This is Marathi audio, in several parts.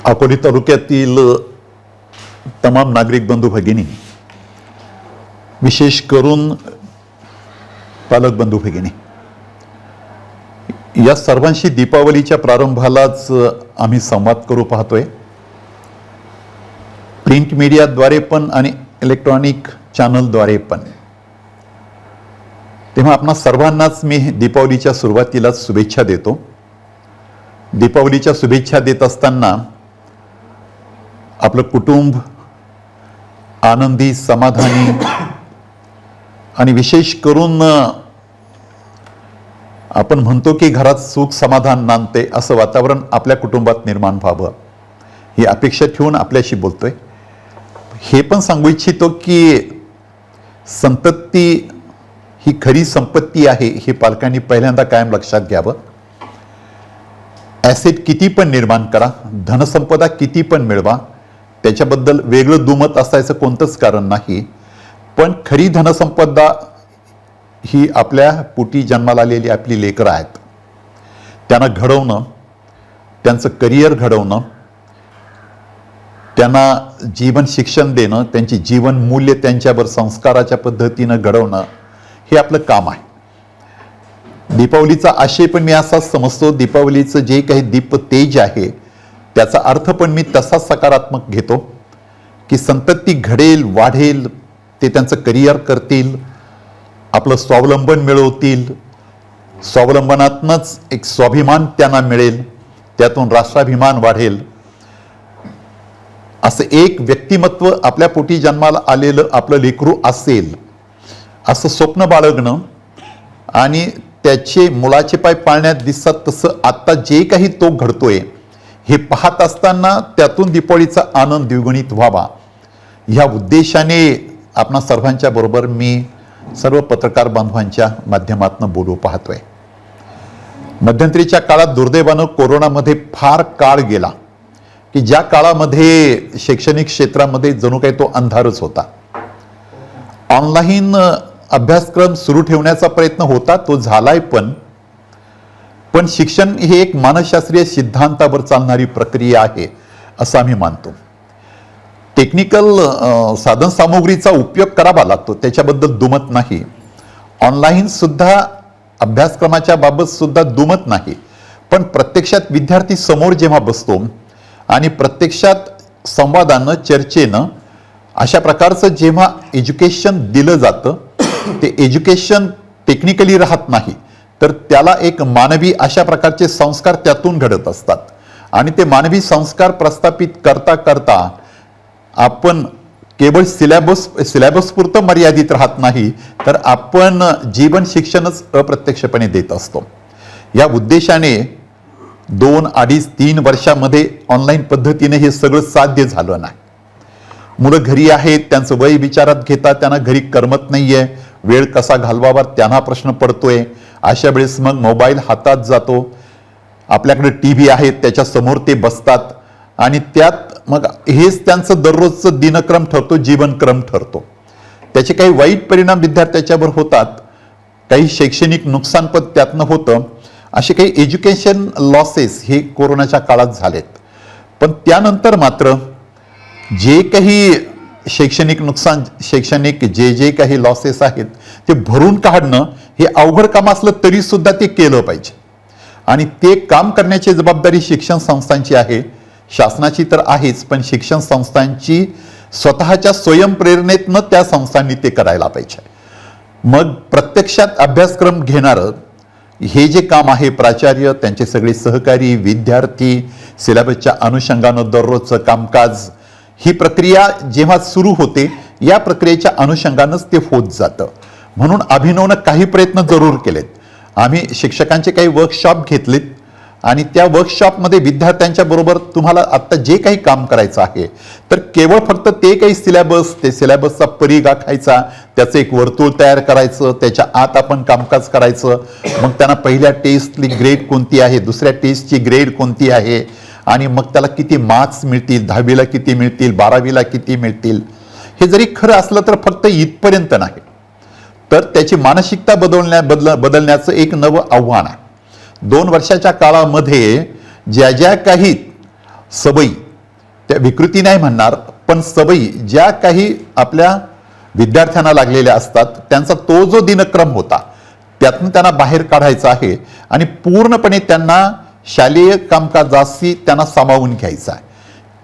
अकोले तालुक्यातील तमाम नागरिक बंधू भगिनी, विशेष करून पालक बंधू भगिनी, या सर्वांशी दीपावलीच्या प्रारंभालाच आम्ही संवाद करू पाहतोय. प्रिंट मीडियाद्वारे पण आणि इलेक्ट्रॉनिक चॅनलद्वारे पण. तेव्हा आपणा सर्वांनाच मी दीपावलीच्या सुरुवातीलाच शुभेच्छा देतो. दीपावलीच्या शुभेच्छा देत असताना आपलं कुटुंब आनंदी, समाधानी आणि विशेष करून आपण म्हणतो की घरात सुख समाधान नांदते असं वातावरण आपल्या कुटुंबात निर्माण व्हावं ही अपेक्षा ठेवून आपल्याशी बोलतोय. हे पण सांगू इच्छितो की संतती ही खरी संपत्ती आहे हे पालकांनी पहिल्यांदा कायम लक्षात घ्यावं. ॲसेट किती पण निर्माण करा, धनसंपदा किती पण मिळवा, त्याच्याबद्दल वेगळं दुमत असायचं कोणतंच कारण नाही. पण खरी धनसंपदा ही आपल्या पोटी जन्माला आलेली आपली लेकरं आहेत. त्यांना घडवणं, त्यांचं करिअर घडवणं, त्यांना जीवन शिक्षण देणं, त्यांची जीवन मूल्य त्यांच्यावर संस्काराच्या पद्धतीनं घडवणं हे आपलं काम आहे. दीपावलीचा आशय पण मी असाच समजतो. दीपावलीचं जे काही दीप तेज आहे त्याचा अर्थ पण मी तसाच सकारात्मक घेतो की संतती घडेल, वाढेल, ते त्यांचं करिअर करतील, आपलं स्वावलंबन मिळवतील, स्वावलंबनातनंच एक स्वाभिमान त्यांना मिळेल, त्यातून राष्ट्राभिमान वाढेल, असं एक व्यक्तिमत्व आपल्या पोटी जन्माला आलेलं आपलं लेकरू असेल असं स्वप्न बाळगणं आणि त्याचे मुलाचे पाय पाळण्यात दिसतात तसं आत्ता जे काही तो घडतोय हे पाहत असताना त्यातून दीपावलीचा आनंद द्विगुणित व्हावा ह्या उद्देशाने आपणा सर्वांच्या बरोबर मी सर्व पत्रकार बांधवांच्या माध्यमातून बोलू पाहतोय. मध्यंतरीच्या काळात दुर्दैवानं कोरोनामध्ये फार काळ गेला की ज्या काळामध्ये शैक्षणिक क्षेत्रामध्ये जणू काही तो अंधारच होता. ऑनलाईन अभ्यासक्रम सुरू ठेवण्याचा प्रयत्न होता, तो झालाय पण शिक्षण हे एक मानसशास्त्रीय सिद्धांतावर चालणारी प्रक्रिया आहे असं आम्ही मानतो. टेक्निकल साधन सामुग्रीचा उपयोग करावा लागतो, त्याच्याबद्दल दुमत नाही. ऑनलाईन सुद्धा अभ्यासक्रमाच्या बाबत सुद्धा दुमत नाही. पण प्रत्यक्षात विद्यार्थी समोर जेव्हा बसतो आणि प्रत्यक्षात संवादानं, चर्चेनं अशा प्रकारचं जेव्हा एज्युकेशन दिलं जातं, ते एज्युकेशन टेक्निकली राहत नाही तर त्याला एक मानवी अशा प्रकारचे संस्कार त्यातून घडत असतात. आणि ते मानवी संस्कार प्रस्थापित करता करता आपण केवळ सिलेबस पुरतं मर्यादित राहत नाही तर आपण जीवन शिक्षणच अप्रत्यक्षपणे देत असतो. या उद्देशाने 2, 2.5, 3 वर्षामध्ये ऑनलाईन पद्धतीने हे सगळं साध्य झालं नाही. मुलं घरी आहेत, त्यांचं वय विचारात घेता त्यांना घरी करमत नाहीये, वेळ कसा घालवावा त्यांना प्रश्न पडतोय. अशा वेळेस मग मोबाईल हातात जातो, आपल्याकडे TV आहे त्याच्यासमोर ते बसतात आणि त्यात मग हेच त्यांचं दररोजचं दिनक्रम ठरतो, जीवनक्रम ठरतो. त्याचे काही वाईट परिणाम विद्यार्थ्याच्यावर होतात, काही शैक्षणिक नुकसान पण त्यातनं होतं. असे काही एज्युकेशन लॉसेस हे कोरोनाच्या काळात झालेत. पण त्यानंतर मात्र जे काही शैक्षणिक नुकसान, शैक्षणिक जे काही लॉसेस आहेत ते भरून काढणं हे अवघड काम असलं तरी सुद्धा ते केलं पाहिजे. आणि ते काम करण्याची जबाबदारी शिक्षण संस्थांची आहे, शासनाची तर आहेच, पण शिक्षण संस्थांची स्वतःच्या स्वयंप्रेरणेतनं त्या संस्थांनी ते करायला पाहिजे. मग प्रत्यक्षात अभ्यासक्रम घेणारं हे जे काम आहे, प्राचार्य, त्यांचे सगळे सहकारी, विद्यार्थी, सिलेबसच्या अनुषंगानं दररोजचं कामकाज, ही प्रक्रिया जेव्हा सुरू होते या प्रक्रियेच्या अनुषंगानंच ते होत जातं. म्हणून अभिनवनं काही प्रयत्न जरूर केलेत. आम्ही शिक्षकांचे काही वर्कशॉप घेतलेत आणि त्या वर्कशॉपमध्ये विद्यार्थ्यांच्या बरोबर तुम्हाला आत्ता जे काही काम करायचं आहे तर केवळ फक्त ते काही ते सिलेबसचा परिघ आखायचा, त्याचं एक वर्तुळ तयार करायचं, त्याच्या आत आपण कामकाज करायचं. मग त्यांना पहिल्या टेस्टची ग्रेड कोणती आहे, दुसऱ्या टेस्टची ग्रेड कोणती आहे आणि मग त्याला किती मार्क्स मिळतील, 10वीला किती मिळतील, 12वीला किती मिळतील. हे जरी खरं असलं तर फक्त इथपर्यंत नाही तर त्याची मानसिकता बदलण्याचं एक नवं आव्हान आहे. 2 वर्षाच्या काळामध्ये ज्या ज्या काही सवयी त्या विकृती नाही म्हणणार, पण सवयी ज्या काही आपल्या विद्यार्थ्यांना लागलेल्या असतात त्यांचा तो जो दिनक्रम होता त्यातून त्यांना बाहेर काढायचा आहे आणि पूर्णपणे त्यांना शालेय कामकाजाशी त्यांना सामावून घ्यायचं आहे.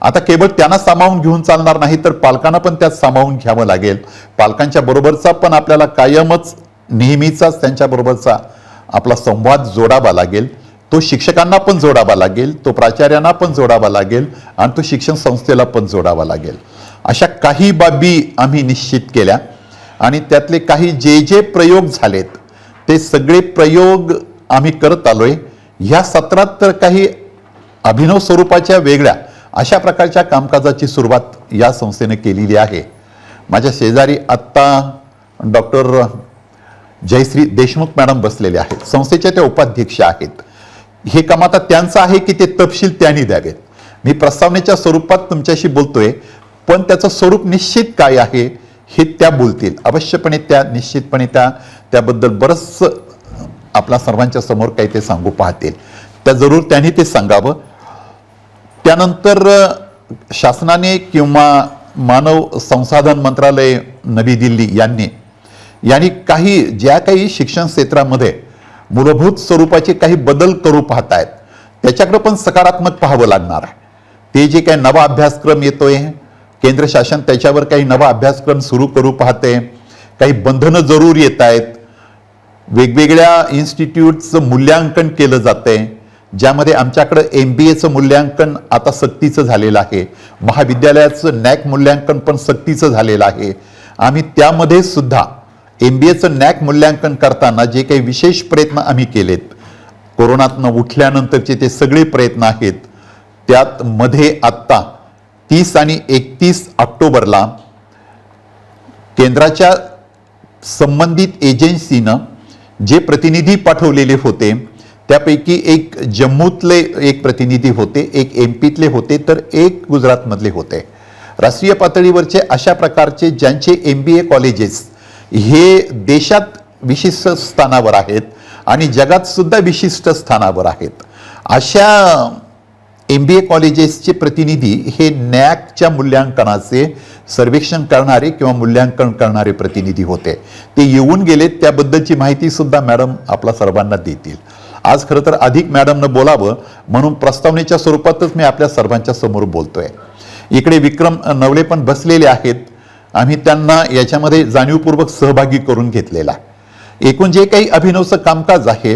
आता केवळ त्यांना सामावून घेऊन चालणार नाही, तर पालकांना पण त्यात सामावून घ्यावं लागेल. पालकांच्या बरोबरचा पण आपल्याला कायमच नेहमीचाच त्यांच्याबरोबरचा आपला संवाद जोडावा लागेल. तो शिक्षकांना पण जोडावा लागेल, तो प्राचार्यांना पण जोडावा लागेल आणि तो शिक्षण संस्थेला पण जोडावा लागेल. अशा काही बाबी आम्ही निश्चित केल्या आणि त्यातले काही जे प्रयोग झालेत ते सगळे प्रयोग आम्ही करत आलोय. ह्या सत्रात तर काही अभिनव स्वरूपाच्या वेगळ्या अशा प्रकारच्या कामकाजाची सुरुवात या संस्थेने केलेली आहे. माझ्या शेजारी आत्ता डॉक्टर जयश्री देशमुख मॅडम बसलेले आहेत, संस्थेच्या त्या उपाध्यक्ष आहेत. हे काम आता त्यांचं आहे की ते तपशील त्यांनी द्यावेत. मी प्रस्तावनेच्या स्वरूपात तुमच्याशी बोलतोय, पण त्याचं स्वरूप निश्चित काय आहे हे त्या बोलतील. अवश्यपणे त्या निश्चितपणे त्याबद्दल बरंच आपल्या सर्वांच्या समोर काही ते सांगू पाहतील. त्या जरूर त्यांनी ते सांगावं. त्यानंतर शासनाने किंवा मानव संसाधन मंत्रालय नवी दिल्ली यांनी ज्या काही शिक्षण क्षेत्रामध्ये मूलभूत स्वरूपाचे काही बदल करू पाहतायत त्याच्याकडे पण सकारात्मक पाहावं लागणार आहे. ते जे काही नवा अभ्यासक्रम येतोय, केंद्र शासन त्याच्यावर काही नवा अभ्यासक्रम सुरू करू पाहते, काही बंधनं जरूर येत आहेत, वेगवेगळ्या इन्स्टिट्यूटचं मूल्यांकन केलं जातंय, ज्यामध्ये आमच्याकडं MBAचं मूल्यांकन आता सक्तीचं झालेलं आहे, महाविद्यालयाचं NAAC मूल्यांकन पण सक्तीचं झालेलं आहे. आम्ही त्यामध्ये सुद्धा MBAचं NAAC मूल्यांकन करताना जे काही विशेष प्रयत्न आम्ही केलेत, कोरोनातनं उठल्यानंतरचे ते सगळे प्रयत्न आहेत, त्यात मध्ये आत्ता 30 आणि 31 ऑक्टोबरला केंद्राच्या संबंधित एजन्सीनं जे प्रतिनिधी पाठवलेले होते त्यापैकी एक जम्मूतले एक प्रतिनिधी होते, एक MPतले होते, तर एक गुजरातमधले होते. राष्ट्रीय पातळीवरचे अशा प्रकारचे ज्यांचे MBA कॉलेजेस हे देशात विशिष्ट स्थानावर आहेत आणि जगात सुद्धा विशिष्ट स्थानावर आहेत, अशा MBA कॉलेजेसचे प्रतिनिधी हे NAACच्या मूल्यांकनाचे सर्वेक्षण करणारे किंवा मूल्यांकन करणारे प्रतिनिधी होते. ते येऊन गेले, त्याबद्दलची माहिती सुद्धा मॅडम आपल्या सर्वांना देतील. आज खरं तर अधिक मॅडमनं बोलावं म्हणून प्रस्तावनेच्या स्वरूपातच मी आपल्या सर्वांच्या समोर बोलतोय. इकडे विक्रम नवले पण बसलेले आहेत. आम्ही त्यांना याच्यामध्ये जाणीवपूर्वक सहभागी करून घेतलेला. एकूण जे काही अभिनवचं कामकाज आहे,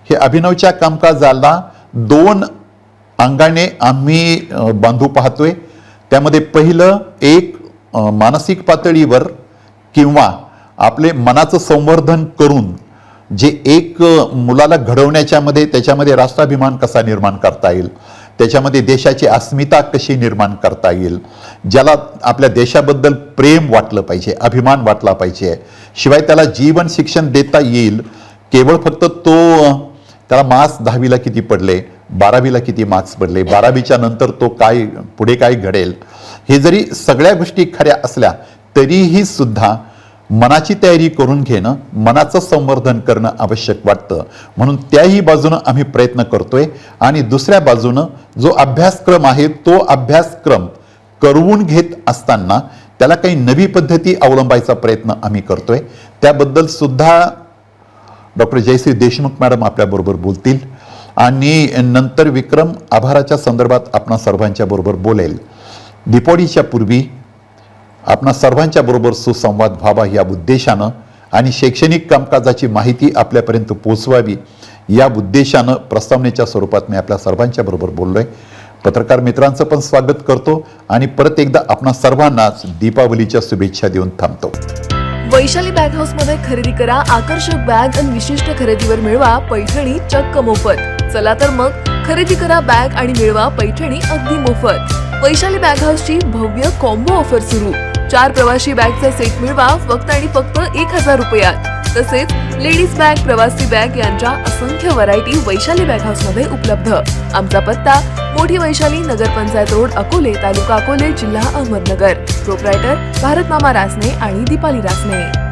हे अभिनवच्या कामकाजाला 2 अंगाने आम्ही बांधू पाहतोय. त्यामध्ये पहिलं एक मानसिक पातळीवर किंवा आपले मनाचं संवर्धन करून जे एक मुलाला घडवण्याच्या मध्ये त्याच्यामध्ये राष्ट्राभिमान कसा निर्माण करता येईल, त्याच्यामध्ये देशाची अस्मिता कशी निर्माण करता येईल, ज्याला आपल्या देशाबद्दल प्रेम वाटलं पाहिजे, अभिमान वाटला पाहिजे, शिवाय त्याला जीवन शिक्षण देता येईल. केवळ फक्त त्याला मार्क्स 10वीला किती पडले, 12वीला किती मार्क्स पडले, 12वीच्या नंतर तो पुढे काय घडेल, हे जरी सगळ्या गोष्टी खऱ्या असल्या तरीही सुद्धा मनाची तयारी करून घेणं, मनाचं संवर्धन करणं आवश्यक वाटतं. म्हणून त्याही बाजूनं आम्ही प्रयत्न करतोय. आणि दुसऱ्या बाजूनं जो अभ्यासक्रम आहे तो अभ्यासक्रम करवून घेत असताना त्याला काही नवी पद्धती अवलंबायचा प्रयत्न आम्ही करतोय. त्याबद्दल सुद्धा डॉक्टर जयश्री देशमुख मॅडम आपल्याबरोबर बोलतील आणि नंतर विक्रम आभाराच्या संदर्भात आपणा सर्वांच्या बरोबर बोलेल. दीपावलीच्या पूर्वी आपणा सर्वांच्या बरोबर सुसंवाद व्हावा या उद्देशानं आणि शैक्षणिक कामकाजाची माहिती आपल्यापर्यंत पोहोचवावी या उद्देशानं प्रस्तावनेच्या स्वरूपात मी आपल्या सर्वांच्या बरोबर बोललोय. पत्रकार मित्रांचं पण स्वागत करतो आणि परत एकदा आपणा सर्वांनाच दीपावलीच्या शुभेच्छा देऊन थांबतो. वैशाली बॅग हाऊस मध्ये खरेदी करा आकर्षक बॅग आणि विशिष्ट खरेदीवर मिळवा पैठणी चक्क मोफत. चला तर मग खरेदी करा बॅग आणि मिळवा पैठणी अगदी मोफत. वैशाली बॅग हाऊसची भव्य कॉम्बो ऑफर सुरू. 4 प्रवासी बॅगचा सेट मिळवा फक्त आणि फक्त 1000 रुपयात. तसेच लेडीज बॅग, प्रवासी बॅग यांच्या असंख्य व्हरायटी वैशाली बॅग हाऊस मध्ये उपलब्ध. आमचा पत्ता मोठी वैशाली, नगरपंचायत रोड, अकोले, तालुका अकोले, जिल्हा अहमदनगर. प्रोप्रायटर भारत मामा रासने आणि दीपाली रासने.